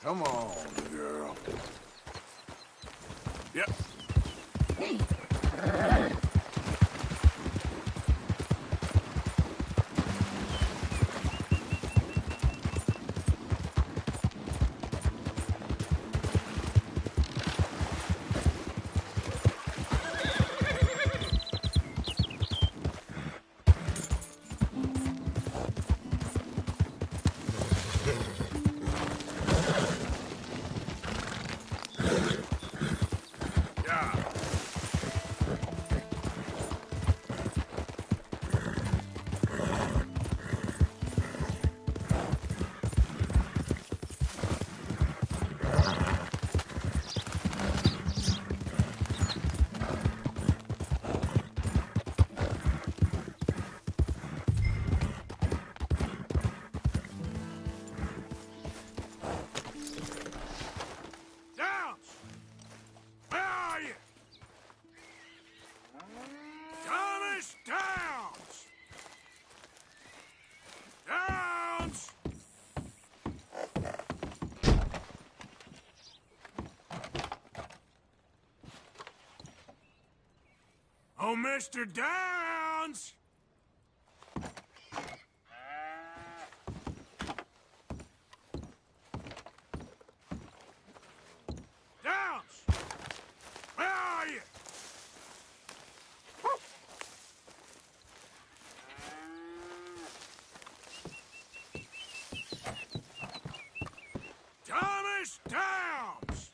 Come on, girl. Yep. Oh, Mr. Downs! Downs! Where are you? Thomas Downs!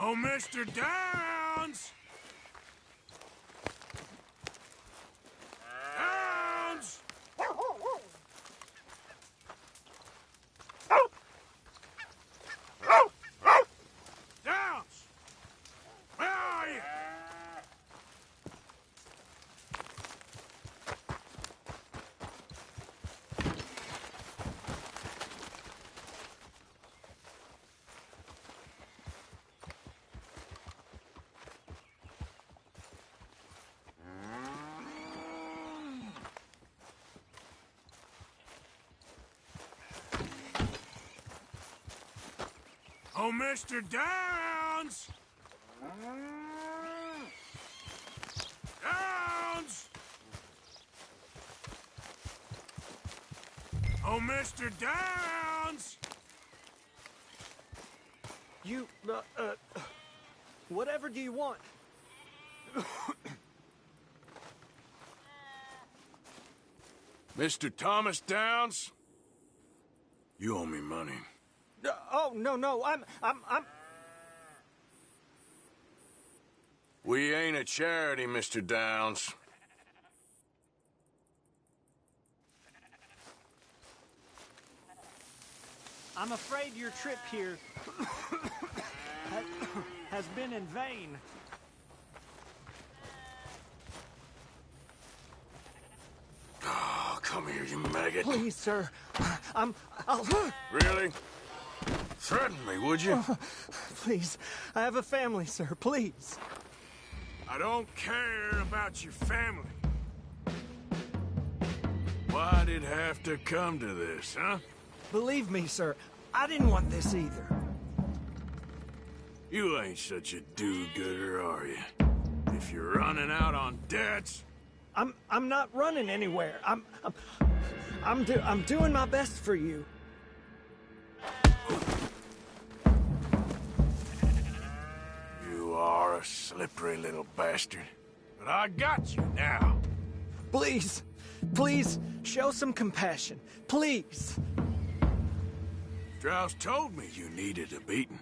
Oh, Mr. Downs! Downs! Downs! Where are you? Oh, Mr. Downs! Downs! Oh, Mr. Downs! You, whatever do you want? Mr. Thomas Downs? You owe me money. Oh, no, I'm... We ain't a charity, Mr. Downs. I'm afraid your trip here has been in vain. Oh, come here, you maggot. Please, sir. I'll... Really? Threaten me, would you? Please. I have a family, sir. Please. I don't care about your family. Why'd it have to come to this, huh? Believe me, sir. I didn't want this either. You ain't such a do-gooder, are you? If you're running out on debts... I'm not running anywhere. I'm doing my best for you. You are a slippery little bastard. But I got you now. Please, show some compassion. Please. Strauss told me you needed a beating.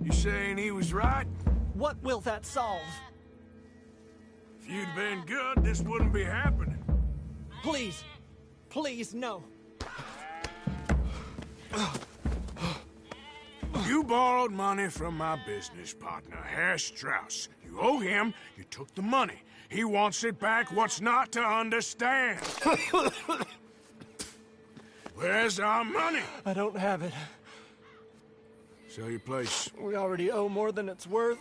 You saying he was right? What will that solve? If you'd been good, this wouldn't be happening. Please, no. You borrowed money from my business partner, Herr Strauss. You owe him, you took the money. He wants it back, what's not to understand? Where's our money? I don't have it. Sell your place. We already owe more than it's worth.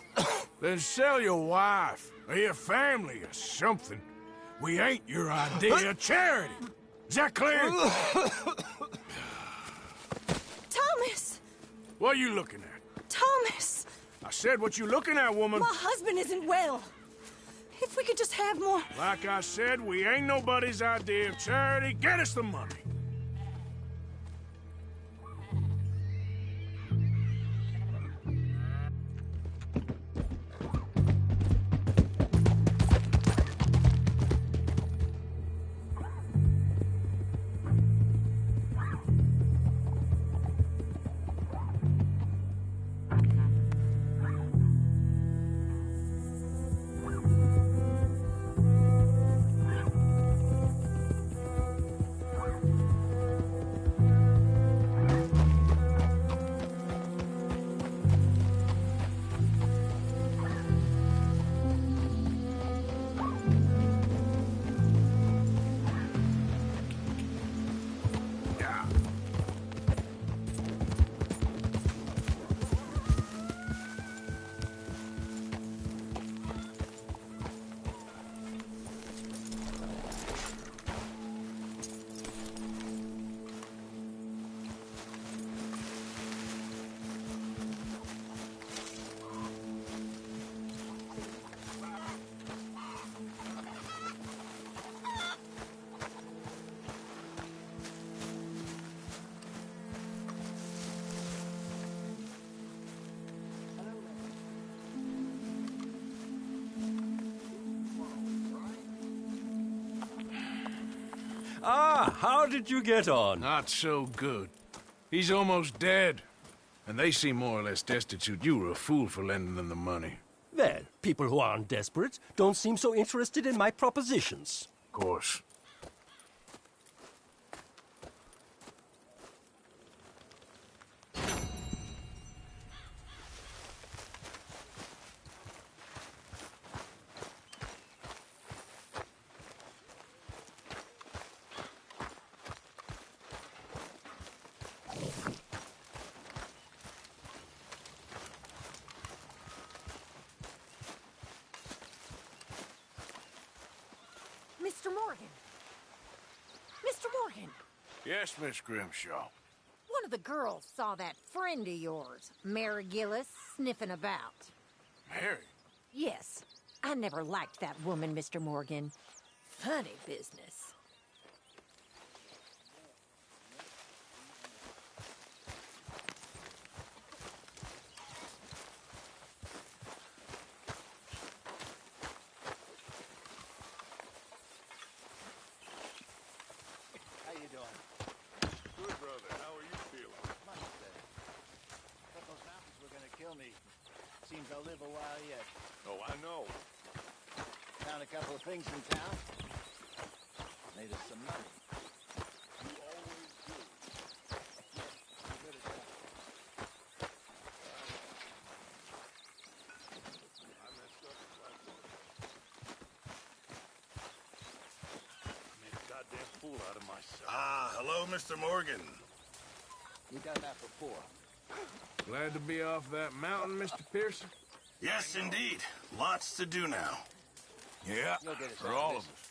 Then sell your wife, or your family, or something. We ain't your idea of charity. Is that clear? Thomas! What are you looking at? Thomas! I said what you looking at, woman. My husband isn't well. If we could just have more... Like I said, we ain't nobody's idea of charity. Get us the money. Ah, how did you get on? Not so good. He's almost dead. And they seem more or less destitute. You were a fool for lending them the money. Well, people who aren't desperate don't seem so interested in my propositions. Of course. Mr. Morgan. Mr. Morgan. Yes, Miss Grimshaw. One of the girls saw that friend of yours, Mary Gillis, sniffing about. Mary? Yes. I never liked that woman, Mr. Morgan. Funny business. How you doing? Good, brother. How are you feeling? Much better. Thought those mountains were gonna kill me. Seems I'll live a while yet. Oh, I know. Found a couple of things in town. Made us some money. You always do. I'm good at that. I messed up. I made a goddamn fool out of myself. Ah, hello, Mr. Morgan. We've done that before. Glad to be off that mountain, Mr. Pearson? Yes, indeed. Lots to do now. Yeah, You'll get us for out of all this. of us.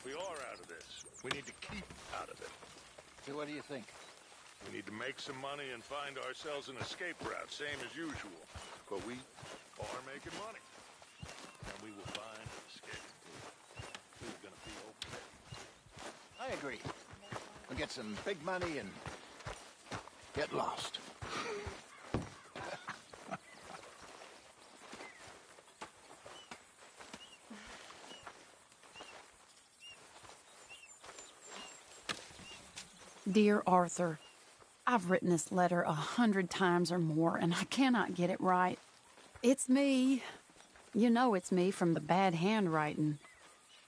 We are out of this. We need to keep out of it. So what do you think? We need to make some money and find ourselves an escape route, same as usual. But we are making money. And we will find an escape. We're gonna be okay. I agree. We'll get some big money and get lost. Dear Arthur, I've written this letter 100 times or more, and I cannot get it right. It's me. You know it's me from the bad handwriting.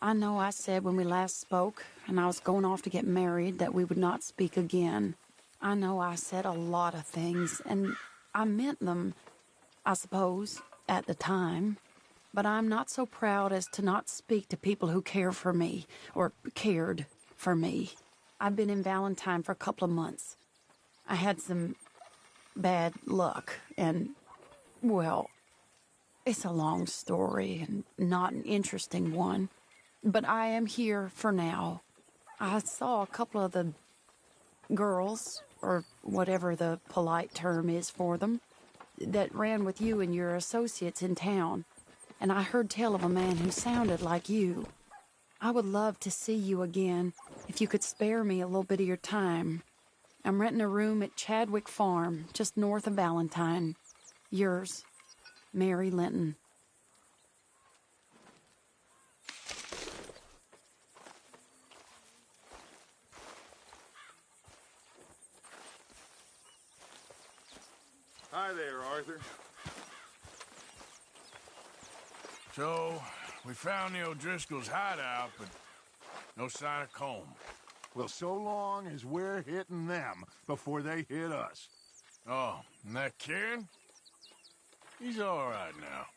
I know I said when we last spoke, and I was going off to get married, that we would not speak again. I know I said a lot of things, and I meant them, I suppose, at the time. But I'm not so proud as to not speak to people who care for me, or cared for me. I've been in Valentine for a couple of months. I had some bad luck, and, well, It's a long story and not an interesting one, but I am here for now. I saw a couple of the girls, or whatever the polite term is for them, that ran with you and your associates in town, and I heard tell of a man who sounded like you. I would love to see you again if you could spare me a little bit of your time. I'm renting a room at Chadwick Farm, just north of Valentine. Yours, Mary Linton. Hi there, Arthur. So, we found the O'Driscoll's hideout, but no sign of Colm. Well, so long as we're hitting them before they hit us. Oh, and that Kieran? He's all right now.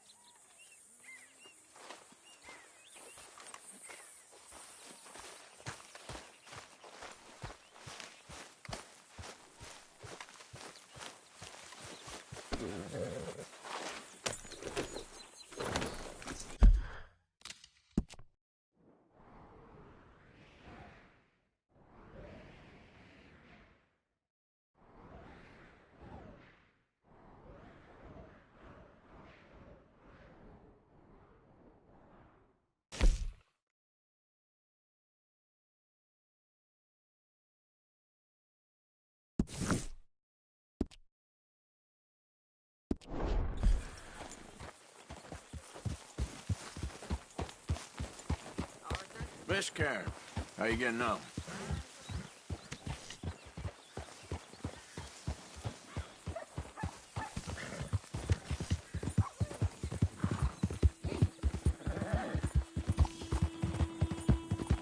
Miss Karen, how you getting on?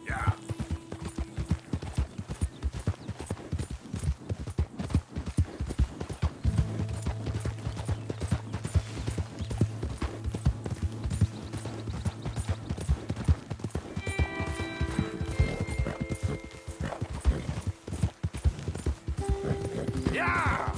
Yeah. Yeah!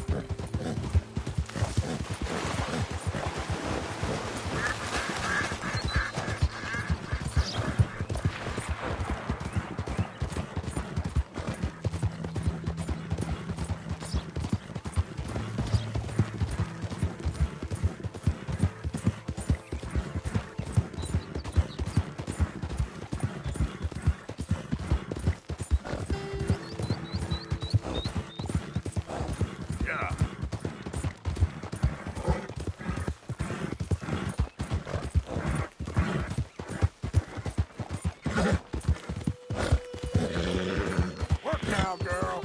Yeah. Work now, girl.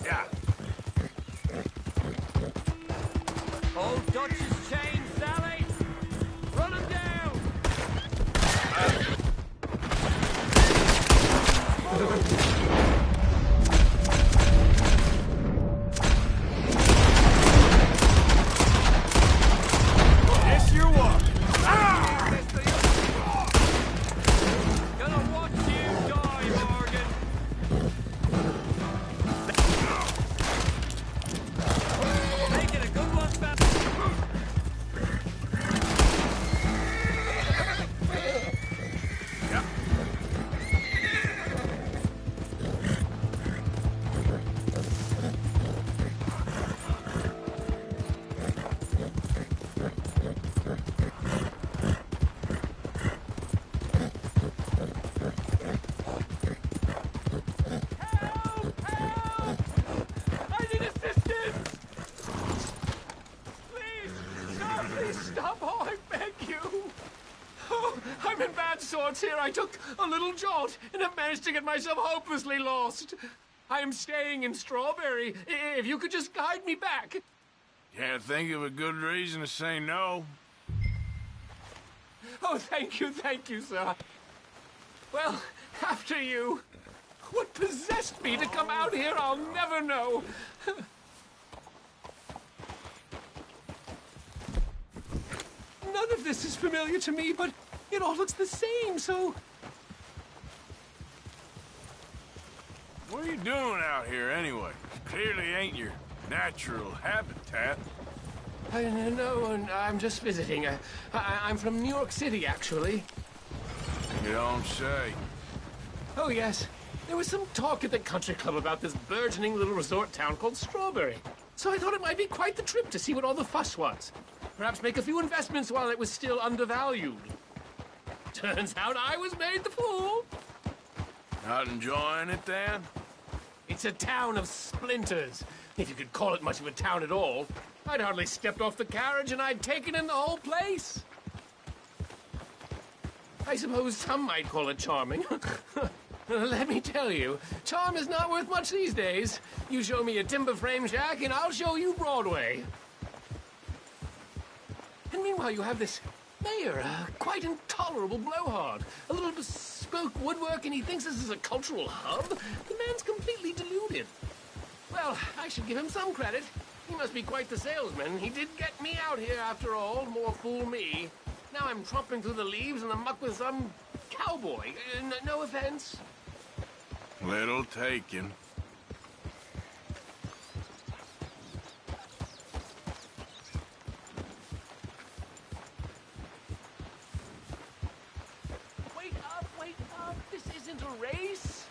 Yeah. Old Dutch's chain, Sally! Run him down! Yes, you are. Gonna watch you die, Morgan! Make it a good one, fella! Yeah. I need assistance! Please stop, oh, I beg you! Oh, I'm in bad sorts here. I took a little jolt and have managed to get myself hopelessly lost. I am staying in Strawberry. If you could just guide me back. Can't think of a good reason to say no. Oh, thank you, sir. Well, after you. What possessed me to come out here, I'll never know. None of this is familiar to me, but it all looks the same, so... What are you doing out here, anyway? Clearly ain't your natural habitat. No, I'm just visiting. I'm from New York City, actually. You don't say. Oh, yes. There was some talk at the country club about this burgeoning little resort town called Strawberry. So I thought it might be quite the trip to see what all the fuss was. Perhaps make a few investments while it was still undervalued. Turns out I was made the fool. Not enjoying it, then? It's a town of splinters, if you could call it much of a town at all. I'd hardly stepped off the carriage and I'd taken in the whole place. I suppose some might call it charming. Let me tell you, charm is not worth much these days. You show me a timber frame shack and I'll show you Broadway. And meanwhile you have this mayor, a quite intolerable blowhard. A little bespoke woodwork and he thinks this is a cultural hub? The man's completely deluded. Well, I should give him some credit. He must be quite the salesman. He did get me out here after all. More fool me. Now I'm tromping through the leaves in the muck with some cowboy. No offense. Little taken. Wait up. This isn't a race.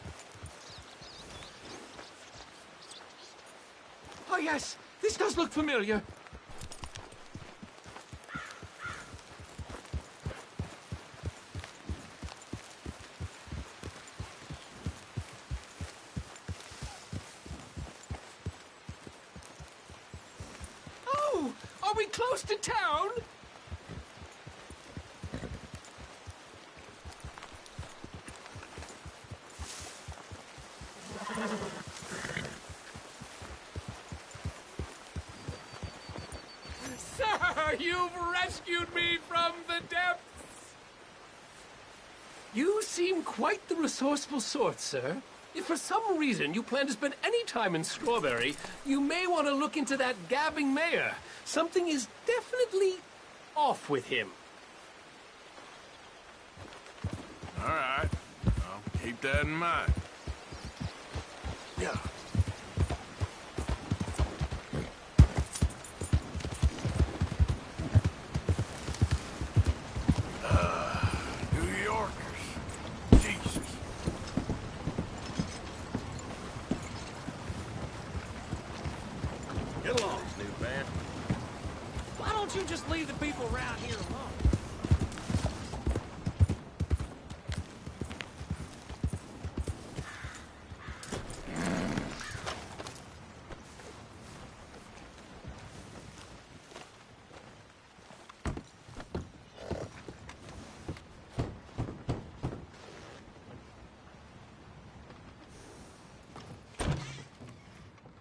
Oh, yes. This does look familiar. Oh, are we close to town? Sir, you've rescued me from the depths! You seem quite the resourceful sort, sir. If for some reason you plan to spend any time in Strawberry, you may want to look into that gabbing mayor. Something is definitely off with him. All right. I'll keep that in mind. Yeah. New Yorkers. Jesus. Get along, Snoop Man. Why don't you just leave the people around here alone?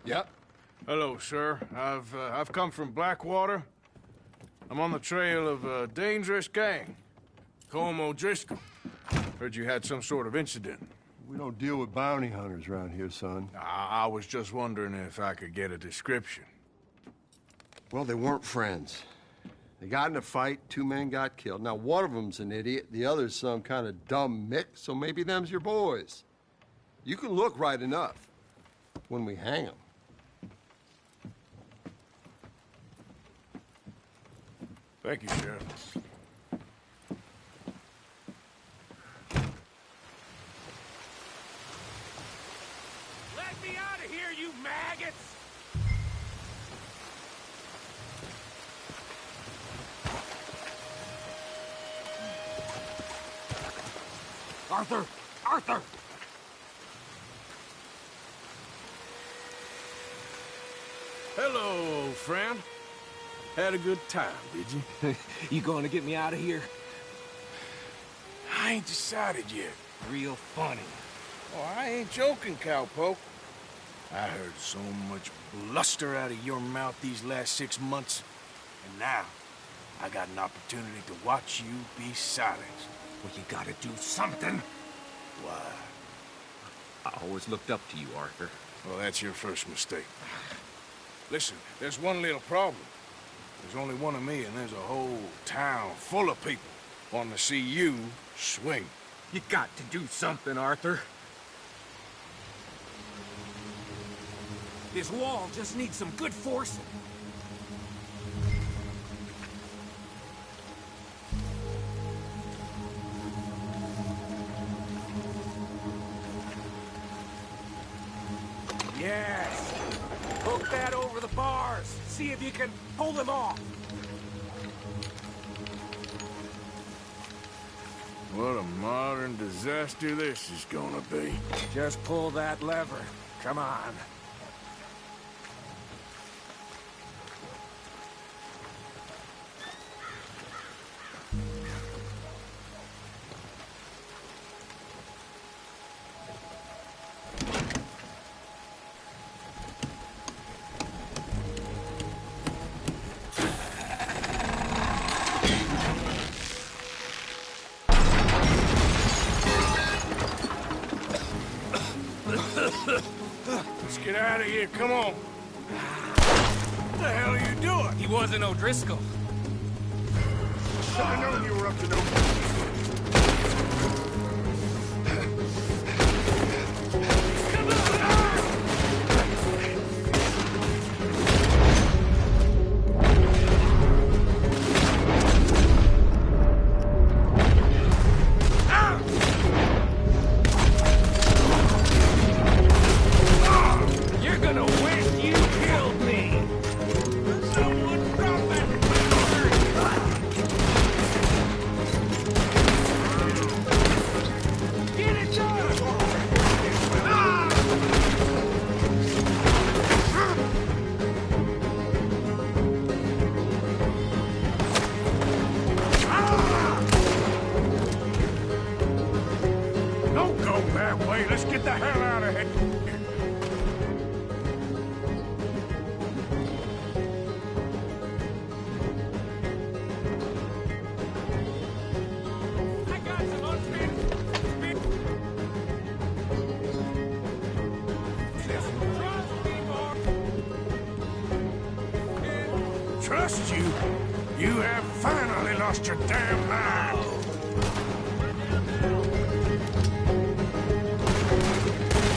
Yep. Hello, sir. I've come from Blackwater. I'm on the trail of a dangerous gang. Colm O'Driscoll. Heard you had some sort of incident. We don't deal with bounty hunters around here, son. I was just wondering if I could get a description. Well, they weren't friends. They got in a fight, 2 men got killed. Now, one of them's an idiot, the other's some kind of dumb mix, so maybe them's your boys. You can look right enough when we hang them. Thank you, Sheriff. Let me out of here, you maggots! Arthur! Arthur! Hello, old friend. Had a good time, did you? You going to get me out of here? I ain't decided yet. Real funny. Oh, I ain't joking, cowpoke. I heard so much bluster out of your mouth these last 6 months. And now, I got an opportunity to watch you be silenced. Well, you gotta do something. Why? I always looked up to you, Arthur. Well, that's your first mistake. Listen, there's one little problem. There's only one of me, and there's a whole town full of people wanting to see you swing. You got to do something, Arthur. This wall just needs some good forcing. Yes! Hook that over the bars. See if you can pull them off. What a modern disaster this is gonna be. Just pull that lever. Come on. Let's get out of here, come on. What the hell are you doing? He wasn't O'Driscoll. Should have known you were up to no good. You're gonna wish you killed me! Someone drop that Get it done! Don't go that way. Let's get the hell out of here. I got some unfinished business. Trust me, Morgan. Trust you? You have finally lost your damn mind.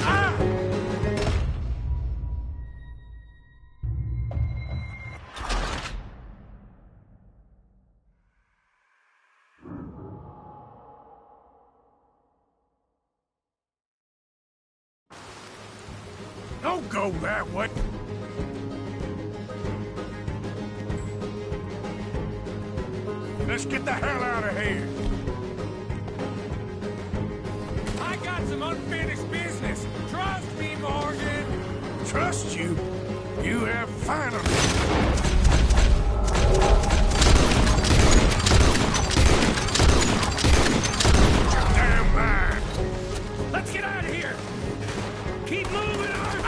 Ah! Don't go that way. Let's get the hell out of here. I got some unfinished business. Trust me, Morgan. Trust you? You have finally... Damn mind. Let's get out of here. Keep moving, Arthur.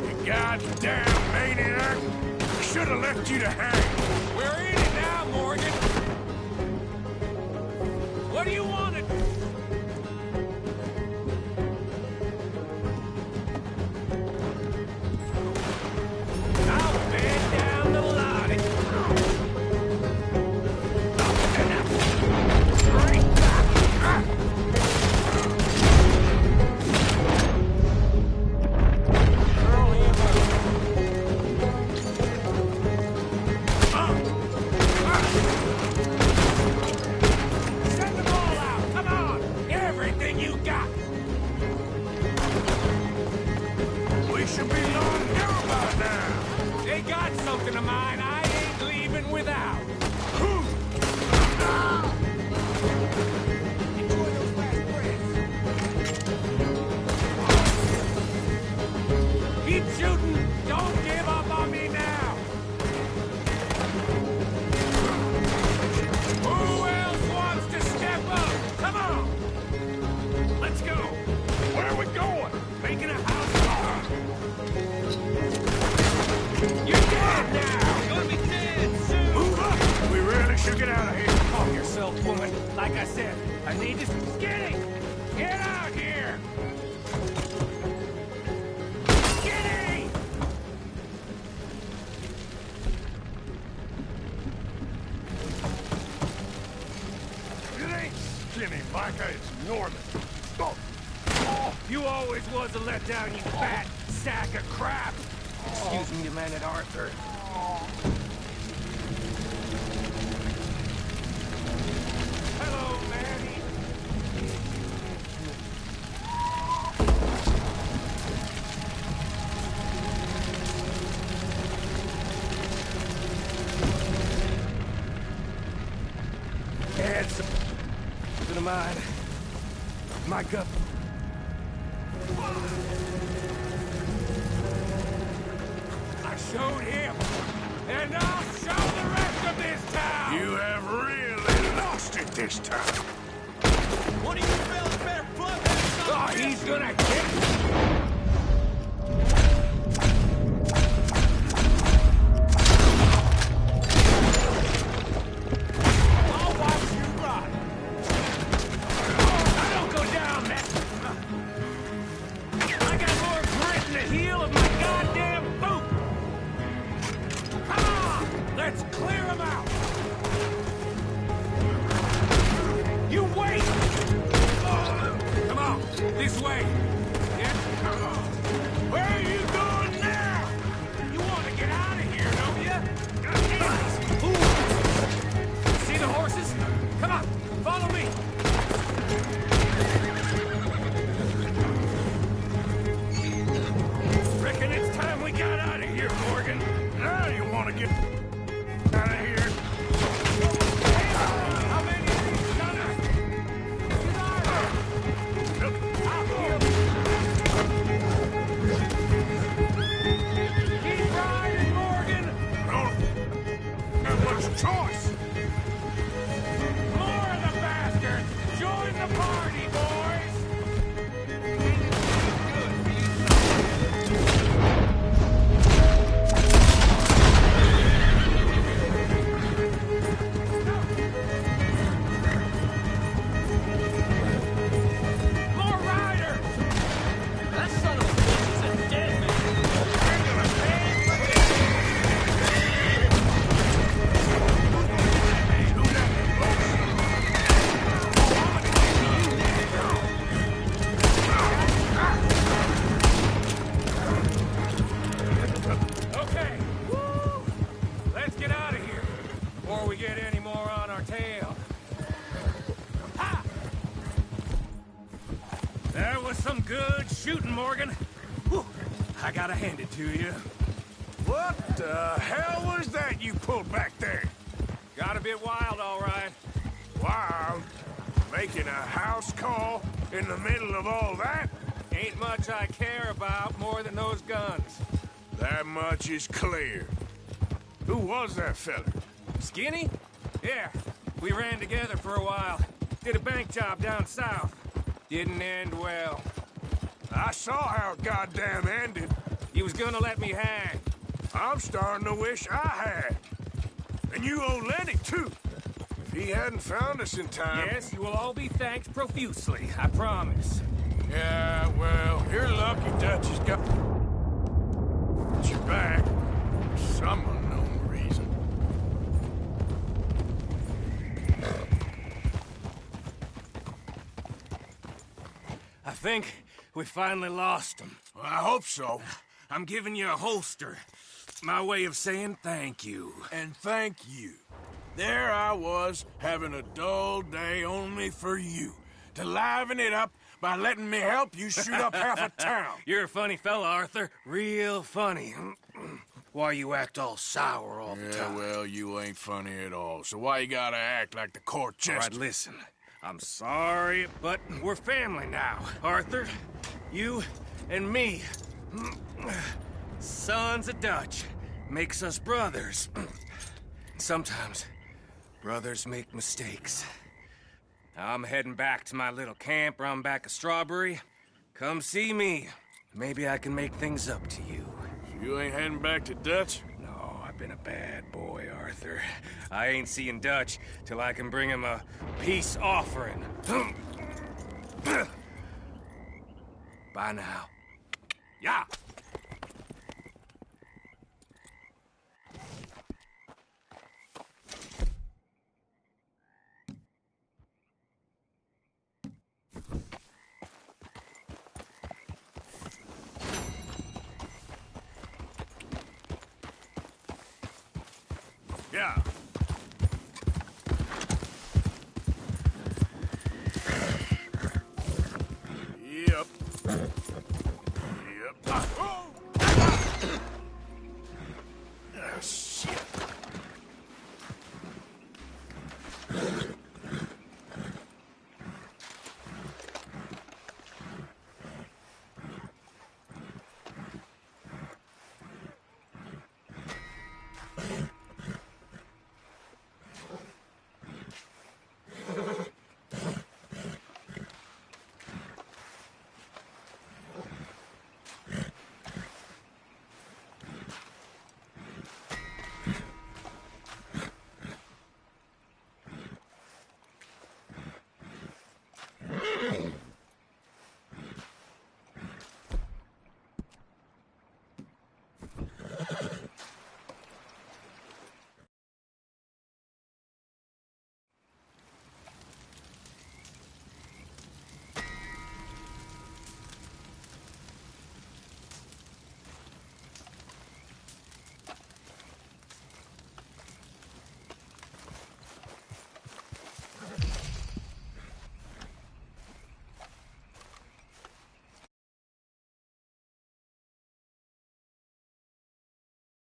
You goddamn maniac. Should have left you to hang. We're in it now, Morgan. What do you want to do? I'll bed down the line. Send them all out. Come on. Everything you got. We should be long gone by now. They got something of mine I ain't leaving without. Enjoy those last breaths. Keep shooting. Don't give up on me now. Who else wants to step up? Come on. Let's go. Where are we going? Making a house call. You're dead now. Gonna be dead soon. Move up. woman. Like I said, I need to... Skinny! Get out here! Skinny! It ain't Skinny, Micah, it's Norman. Oh. You always was a letdown, you fat sack of crap! Excuse me, Lieutenant Arthur. Hello, Manny. It's of mine. My gut. I showed him, and I'll show the rest of this town! You have really lost it this time. One of you fellas better plug that Oh, he's gonna get... I'll watch you ride. I don't go down that... I got more grit in the heel of my goddamn boot. Come on, let's clear him out. You wait. Come on, this way. Yeah? Where are you going now? You want to get out of here, don't you? Ooh. See the horses? Come on, follow me. Reckon it's time we got out of here, Morgan. Now you want to get out of here. How many of these gunners? Get out of here. I'll kill you. Keep riding, Morgan. Don't have much choice. More of the bastards. Join the party, boys. More riders. That son of a bitch is a dead man. Okay. Woo! Let's get out of here before we get any more on our tail. Ha! That was some good shooting, Morgan. Whew. I gotta hand it to you. What the hell was that you pulled back there? Got a bit wild, all right. Wild? Making a house call in the middle of all that? Ain't much I care about more than those guns. That much is clear. Who was that fella? Skinny? Yeah, we ran together for a while. Did a bank job down south. Didn't end well. I saw how it goddamn ended. He was gonna let me hang. I'm starting to wish I had. And you owe Lenny, too. If he hadn't found us in time... Yes, you will all be thanked profusely, I promise. Yeah, well, you're lucky Dutch has got your back for some unknown reason. I think we finally lost him. Well, I hope so. I'm giving you a holster. My way of saying thank you. And thank you. There I was, having a dull day only for you. To liven it up by letting me help you shoot up half a town. You're a funny fella, Arthur. Real funny. Why you act all sour all the Yeah, time? well, you ain't funny at all. So why you gotta act like the court All jester? right, listen. I'm sorry, but we're family now. Arthur, you and me. Sons of Dutch makes us brothers. Sometimes brothers make mistakes. I'm heading back to my little camp around back of Strawberry. Come see me. Maybe I can make things up to you. You ain't heading back to Dutch? No, I I've been a bad boy, Arthur. I ain't seeing Dutch till I can bring him a peace offering. Bye now. Yeah. Yeah. Yep. Yep. Oh, shit.